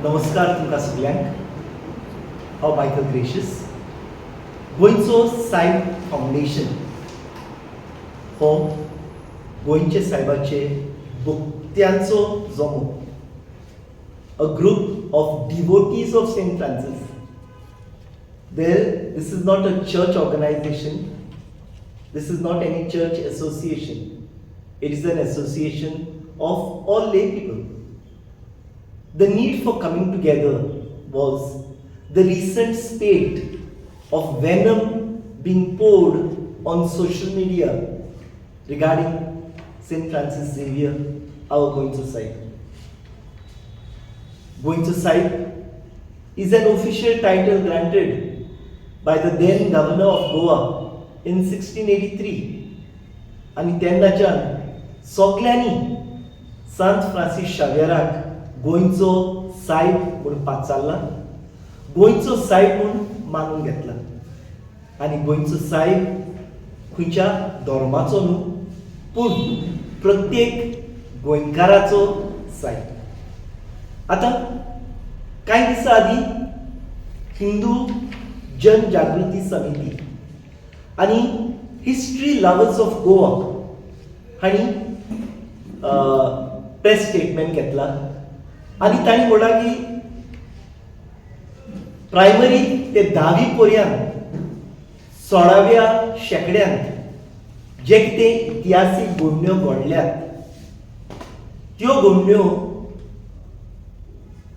नमस्कार तुमकां सगल्यांक. हांव मायकल ग्रेशियस. गोंयचो सायब फाउंडेशन हो गोंयचे सायबाचे भक्त्यांचो जमो. A group of devotees of Saint Francis. This is not a church organization. This is not any church association. It is an association of all lay people. The need for coming together was the recent spate of venom being poured on social media regarding Saint Francis Xavier, our Goycho Saib. Goycho Saib is an official title granted by the then governor of Goa in 1683. आणि तेन्नाच्यान सगल्यांनी सांत Francis शावेराक गोंयचो सायब म्हणून पाचारला, गोंयचो सायब म्हणून मानून घेतला. आणि गोंयचो सायब खंयच्या धर्माचो न्हू, पूण प्रत्येक गोंयकाराचो सायब. आता कांय दिसा आदी हिंदू जनजागृती समिती आणि हिस्ट्री लवर्स ऑफ गोवा हांणी प्रेस स्टेटमेंट घेतला आणि तांणी म्हणला की प्रायमरी ते 10वी पर्यंत 16व्या शेंकड्यांत जे कितें इतिहासीक घडण्यो घडल्यात त्यो घडण्यो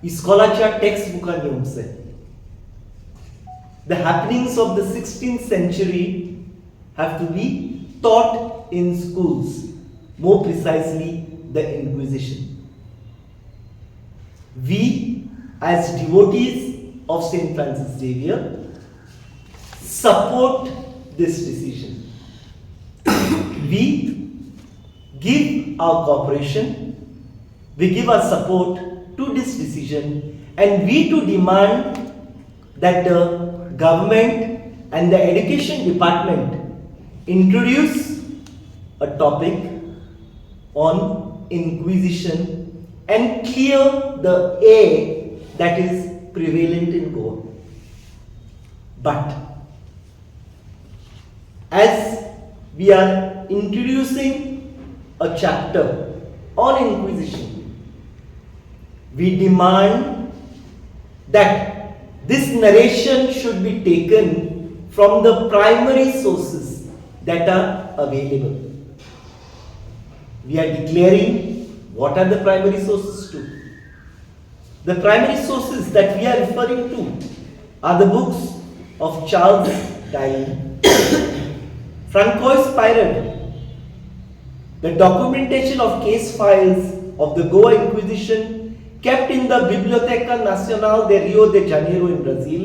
इस्कॉलाच्या टेक्स्ट बुकान येवंक जाय. The happenings of the 16th century have to be taught in schools, more precisely the Inquisition. We, as devotees of Saint Francis Xavier, support this decision. We give our cooperation, we give our support to this decision, and we too demand that the government and the education department introduce a topic on Inquisition and clear the air that is prevalent in Goa. But as we are introducing a chapter on Inquisition, we demand that this narration should be taken from the primary sources that are available. We are declaring what are the primary sources to. The primary sources that we are referring to are the books of Charles Darwin, Francois Pirate, the documentation of case files of the Goa Inquisition kept in the Biblioteca Nacional de Rio de Janeiro in Brazil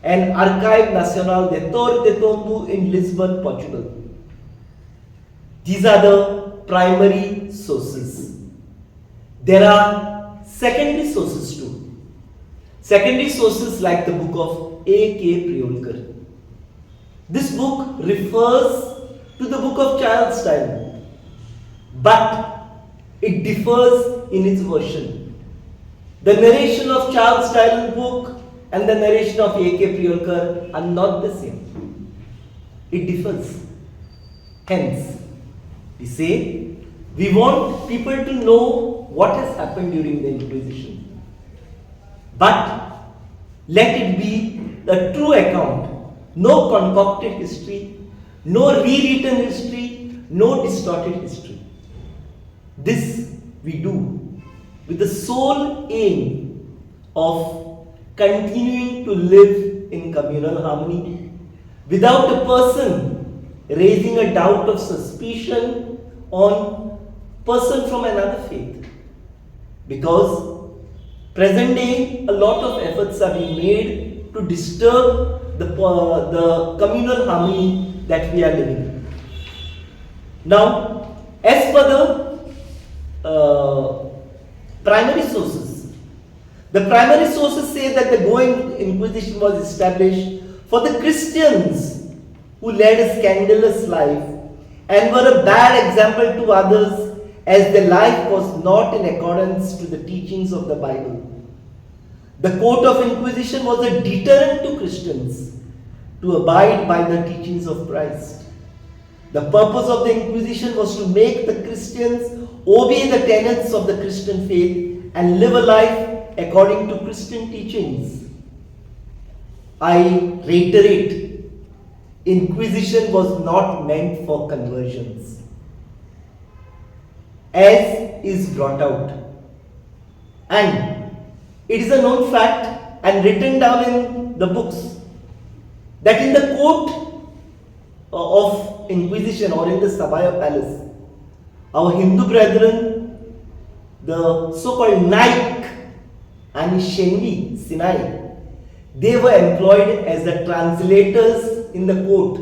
and Archive Nacional de Torre de Tombo in Lisbon, Portugal. These are the primary sources. There are secondary sources too. Secondary sources like the book of A.K. Priolkar. This book refers to the book of Charles Darwin, but it differs in its version. The narration of Charles Darwin's book and the narration of A.K. Priolkar are not the same. It differs. Hence, we say we want people to know what has happened during the Inquisition. But let it be the true account. No concocted history, no rewritten history, no distorted history. This we do with the sole aim of continuing to live in communal harmony without a person raising a doubt of suspicion on person from another faith. Because present day a lot of efforts are being made to disturb the communal harmony that we are living in. Now, as per the primary sources. The primary sources say that the Goa Inquisition was established for the Christians who led a scandalous life and were a bad example to others as their life was not in accordance to the teachings of the Bible. The court of Inquisition was a deterrent to Christians to abide by the teachings of Christ. The purpose of the Inquisition was to make the Christians obey the tenets of the Christian faith and live a life according to Christian teachings. I reiterate, Inquisition was not meant for conversions, as is brought out. And it is a known fact and written down in the books that in the court of Inquisition or in the Sabaya Palace, our Hindu brethren, the so-called Naik and Shenvi, Sinai, they were employed as the translators in the court.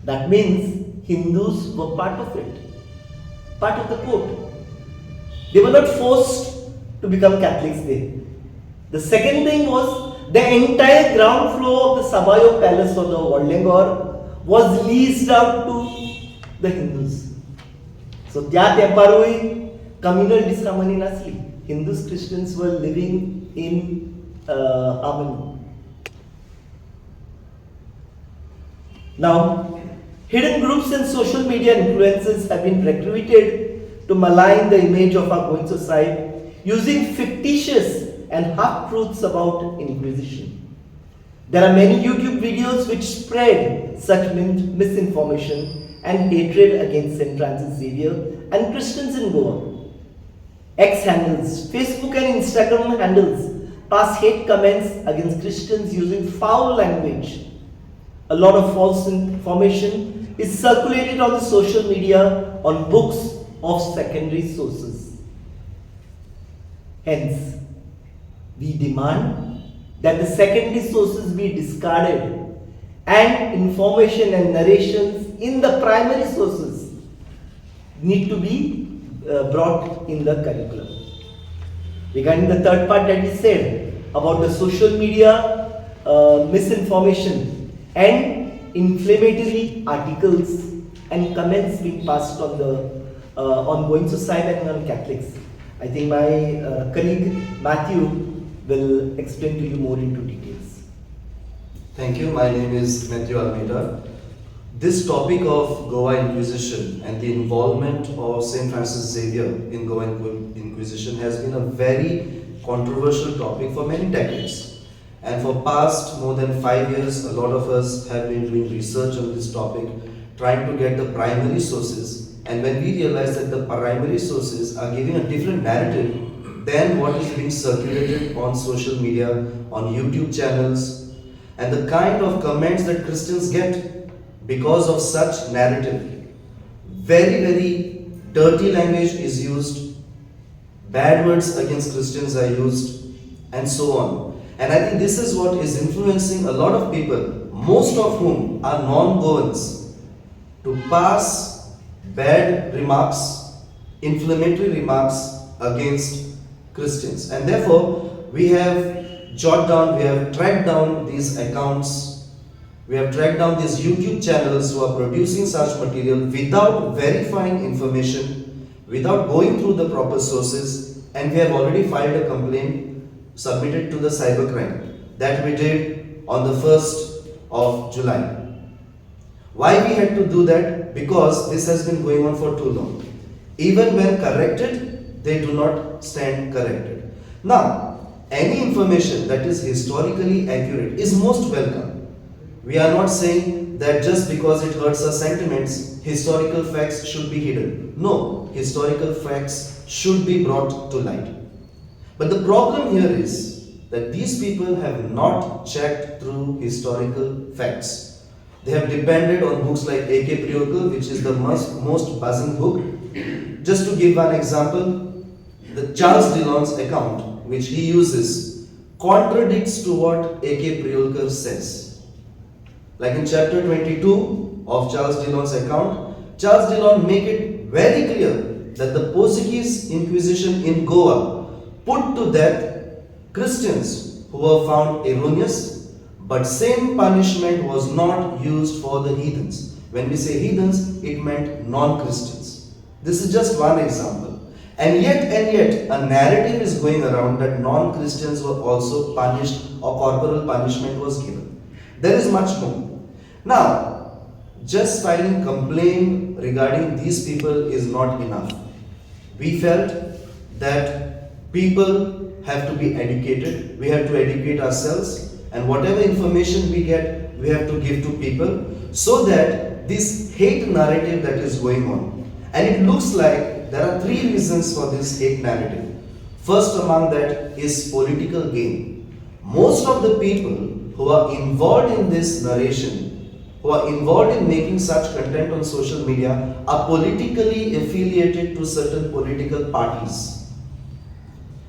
That means Hindus were part of it, part of the court. They were not forced to become Catholics there. The second thing was the entire ground floor of the Sabayo Palace or the Waldengor was leased out to the Hindus. So त्या तेंपारूय communal disharmony nasli. Hindus, Christians were living in harmony. Now, hidden groups and social media influencers have been recruited to malign the image of our Goycho Saib using fictitious and half-truths about Inquisition. There are many YouTube videos which spread such misinformation and hatred against St. Francis Xavier and Christians in Goa. X handles, Facebook and Instagram handles pass hate comments against Christians using foul language. A lot of false information is circulated on the social media on books of secondary sources. Hence, we demand that the secondary sources be discarded and information and narrations in the primary sources need to be brought in the curriculum. Regarding the third part that we said about the social media misinformation and inflammatory articles and comments being passed on the on Goycho Saib and on Catholics, I think my colleague Matthew will explain to you more into details. Thank you. My name is Matthew Almeida. This topic of Goa Inquisition and the involvement of St. Francis Xavier in Goa Inquisition has been a very controversial topic for many decades. And for past more than 5 years, a lot of us have been doing research on this topic, trying to get the primary sources. And when we realize that the primary sources are giving a different narrative than what is being circulated on social media, on YouTube channels, and the kind of comments that Christians get because of such narrative. Very, very dirty language is used, bad words against Christians are used, and so on. And I think this is what is influencing a lot of people, most of whom are non-Goans, to pass bad remarks, inflammatory remarks against Christians. And therefore, we have jotted down, we have tracked down these accounts. We have tracked down these YouTube channels who are producing such material without verifying information, without going through the proper sources, and we have already filed a complaint submitted to the cybercrime that we did on the 1st of July. Why we had to do that? Because this has been going on for too long. Even when corrected, they do not stand corrected. Now, any information that is historically accurate is most welcome. We are not saying that just because it hurts our sentiments, historical facts should be hidden. No, historical facts should be brought to light. But the problem here is that these people have not checked through historical facts. They have depended on books like A.K. Priolkar, which is the most buzzing book. Just to give one example, the Charles Dillon's account, which he uses, contradicts to what A.K. Priolkar says. Like in chapter 22 of Charles Dillon's account, Charles Dillon make it very clear that the Portuguese Inquisition in Goa put to death Christians who were found erroneous, but same punishment was not used for the heathens. When we say heathens, it meant non-Christians. This is just one example. And yet, a narrative is going around that non-Christians were also punished or corporal punishment was given. There is much more. Now, just filing complaint regarding these people is not enough. We felt that people have to be educated, we have to educate ourselves, and whatever information we get, we have to give to people so that this hate narrative that is going on, and it looks like there are three reasons for this hate narrative. First among that is political gain. Most of the people who are involved in this narration, who are involved in making such content on social media, are politically affiliated to certain political parties.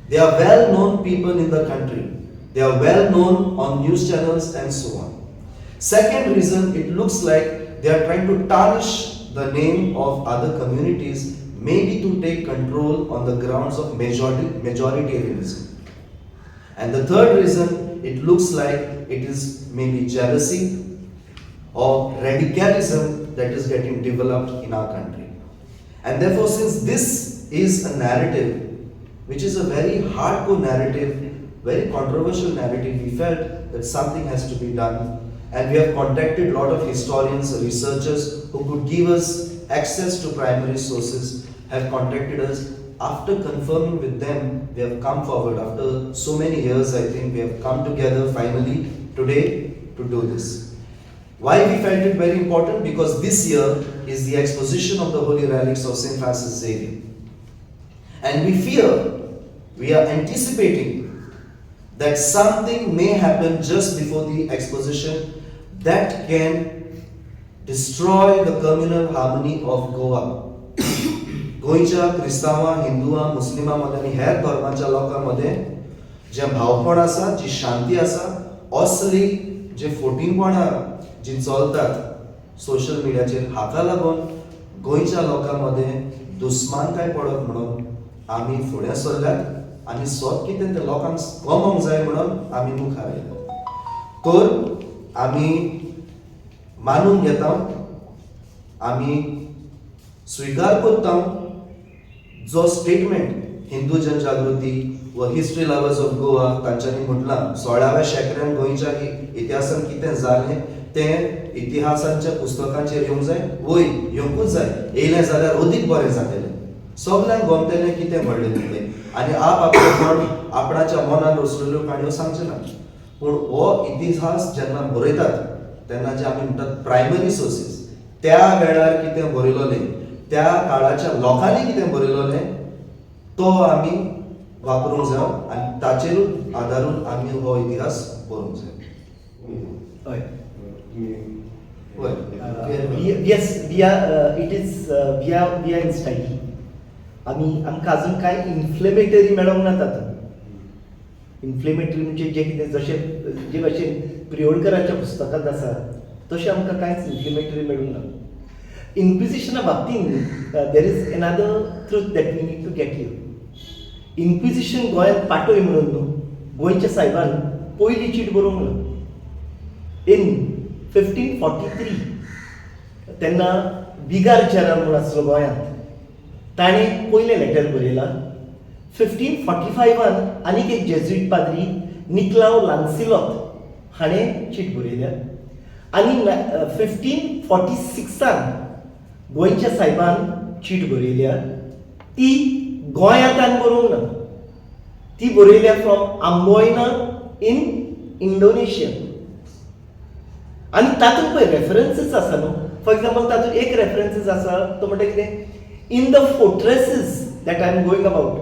They are well-known people in the country. They are well-known on news channels and so on. Second reason, it looks like they are trying to tarnish the name of other communities, maybe to take control on the grounds of majoritarianism. And the third reason, it looks like it is maybe jealousy or radicalism that is getting developed in our country. And therefore, since this is a narrative which is a very hardcore narrative, very controversial narrative, we felt that something has to be done. And we have contacted a lot of historians, researchers who could give us access to primary sources, have contacted us. After confirming with them, we have come forward. After so many years, I think we have come together finally today to do this. Why we felt it very important? Because this year is the exposition of the Holy Relics of Saint Francis Xavier. And we are anticipating that something may happen just before the exposition that can destroy the communal harmony of Goa. गोंयच्या क्रिस्तावां, हिंदुवां, मुस्लिमां मध्ये आणि हेर धर्माच्या लोकांमध्ये जे भावपण आसा, जी शांती आसा, असली जे फोटिंगपणां जी चलतात social मिडियाचेर, हाका लागून गोंयच्या लोकांमध्ये दुस्मानकाय पडत म्हणून आमी फुडें सरल्यात आनी सोद कितें ते लोकांक कळोंक जाय म्हणून आमी मुखार येयल्यात. तर आमी मानून घेता, आमी स्वीकार करता जो स्टेटमेंट हिंदू जनजागृती व हिस्ट्री लवर्स ऑफ गोवा तांच्यांनी म्हटलां 16व्या शेंकड्यान गोंयच्या इतिहासान कितें जालें तें इतिहासाच्या पुस्तकांचेर येवंक जाय, वय येवंकूच जाय, येयलें जाल्यार अदीक बरें जातलें, सगल्यांक गमतलें कितें घडलें तें, आनी आपणाच्या मनान रचलेल्यो काणयो सांगच्यो ना. पूण हो इतिहास जेन्ना बरयतात तेन्ना जे आमी म्हणटात प्रायमरी सोर्सीस, त्या वेळार कितें बरयलोलें, त्या काळाच्या लोकांनी कितें बरयलोलें तो आमी वापरूंक जाय आनी ताचेरूच आदारून आमी हो इतिहास बरोवंक जाय. हय. Yes, we are in study. आमकां अजून काय इन्फ्लेमेटरी मेळोंक ना तातूंत. इन्फ्लेमेटरी म्हणजे जे कितें जशें जे भाशेन प्रियोडकराच्या पुस्तकांत आसा तशें आमकां कांयच इन्फ्लेमेटरी मेळूंक ना. इन्क्विजिशना बाबतींत there is another truth that we need to get here. Inquisition गोंयांत पाटोय म्हणून न्हू, गोंयच्या सायबान पयली चीट बरोवंक ना. इन 1543 तेन्ना बिगार जेराम म्हूण आसलो गोंयांत, ताणें पयलें लेटर बरयलां. 1545 आनीक एक जेजुईट पाद्री निकलाव लान्सिलॉत हाणें चीट बरयल्या. आनी 1546 गोंयच्या सायबान चीट बरयल्या. ती गोंयांतान बरोवंक ना, ती बरयल्या फ्रॉम आंबोयना इन इंडोनेशिया. आनी तातूंत पळय रेफरन्सीस आसा न्हू. फॉर एग्जाम्पल तातूंत एक रेफरन्सीस आसा तो म्हणटा कितें, in the fortresses that I am going about.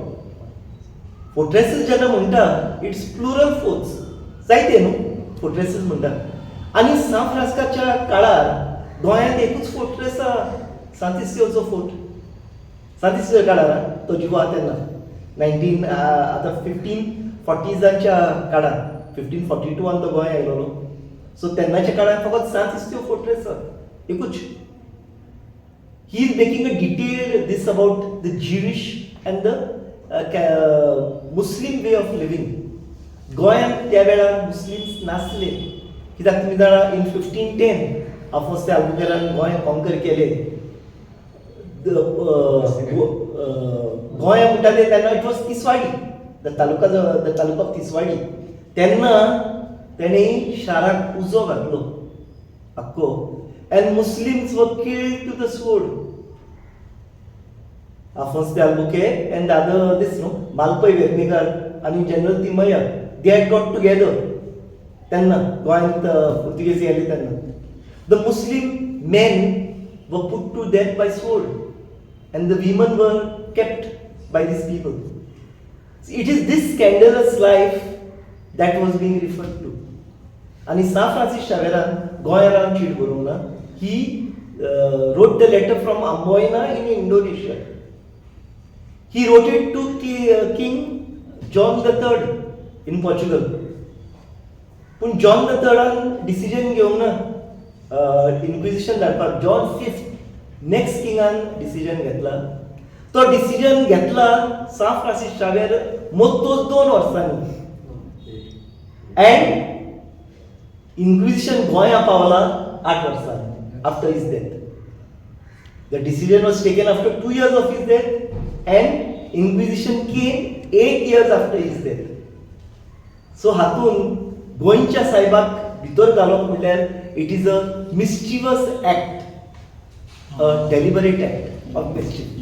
Fortresses जेन्ना म्हणटा इट्स प्लुरल फोर्ट्स, जायते न्हू फोर्ट्रेसीस म्हणटा. आनी सान फ्रांसिस्काच्या काळार गोंयांत एकूच फोर्ट्रेस आसा, सांतिस्तियोचो फोर्ट. सांतिस्तियोच्या काळार तो जिवा तेन्ना 1540च्या काळार 1542 तो गोंय आयलोलो. सो तेन्नाच्या काळार फकत सांतिस्तियो फोर्ट्रेस आसा, एकूच. He is making a detailed thesis about the Jewish and the Muslim way of living. गोंयांत त्या वेळार मुस्लिम्स नासले, कित्याक तुमी जाणा इन 1510 आफोस त्या आल्बुकेरान गोंय कॉन्कर केलें. गोंय म्हणटा ते तेन्ना it was Tiswadi, the taluka of Tiswadi. तेन्ना तेणी शाराक उजो घातलो आख्खो, and Muslims were killed to the sword. Alphonse de Albuquerque and the other, this, no, Malpai Vernigar and General Timaya, they had got together. Tenna, Goan Portuguese yelli tenna. The Muslim men were put to death by sword, and the women were kept by these people. So it is this scandalous life that was being referred to. And San Francis Xavier, Goyaran Chidburuna, he wrote the letter from Amboina in Indonesia. He wrote it to King John III in Portugal. But John III decision घेवंक ना Inquisition धाडपाक. John V next kingan decision घेतला. तो decision घेतला San Francis Xavier मोत्तोच 2 वर्सांनी. And Inquisition गोंया पावला 8 वर्सांनी after his death. The decision was taken after 2 years of his death. And Inquisition came 8 years after his death. So हातून गोंयच्या सायबाक भितर घालप म्हटल्यार it is a mischievous act, a deliberate act of mischief.